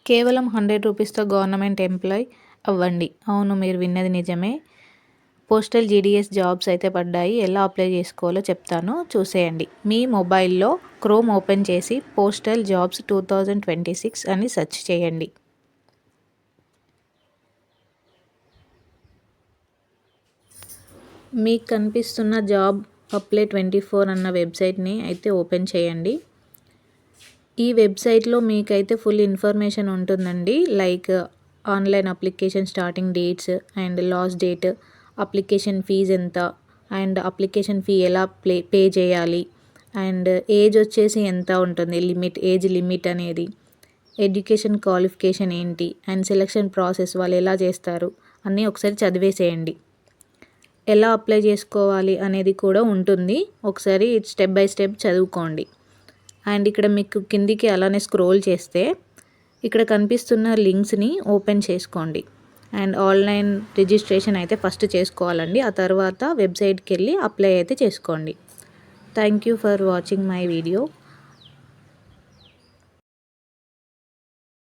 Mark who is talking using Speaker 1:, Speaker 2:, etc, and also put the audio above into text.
Speaker 1: కేవలం 100 రూపీస్‌తో government employee అవ్వండి. అవును, మీరు విన్నది నిజమే. పోస్టల్ జీడీఎస్ జాబ్స్ అయితే పడ్డాయి. ఎలా అప్లై చేసుకోవాలో చెప్తాను, చూసేయండి. మీ మొబైల్లో క్రోమ్ ఓపెన్ చేసి పోస్టల్ జాబ్స్ 2026 అని సెర్చ్ చేయండి. మీకు కనిపిస్తున్న జాబ్ అప్లై 24 అన్న వెబ్సైట్ని అయితే ఓపెన్ చేయండి. ఈ వెబ్సైట్లో మీకైతే ఫుల్ ఇన్ఫర్మేషన్ ఉంటుందండి. Like online application starting dates and last date, application fees ఎంత, అండ్ అప్లికేషన్ ఫీ ఎలా పే చేయాలి, అండ్ ఏజ్ వచ్చేసి ఎంత ఉంటుంది, ఏజ్ లిమిట్ అనేది, ఎడ్యుకేషన్ క్వాలిఫికేషన్ ఏంటి, అండ్ సెలక్షన్ ప్రాసెస్ వాళ్ళు ఎలా చేస్తారు అన్నీ ఒకసారి చదివేసేయండి. ఎలా అప్లై చేసుకోవాలి అనేది కూడా ఉంటుంది, ఒకసారి స్టెప్ బై స్టెప్ చదువుకోండి. అండ్ ఇక్కడ మీకు కిందికి అలానే స్క్రోల్ చేస్తే ఇక్కడ కనిపిస్తున్న లింక్స్ని ఓపెన్ చేసుకోండి. అండ్ ఆన్లైన్ రిజిస్ట్రేషన్ అయితే ఫస్ట్ చేసుకోవాలండి. ఆ తర్వాత వెబ్సైట్కి వెళ్ళి అప్లై అయితే చేసుకోండి. Thank you for watching my video.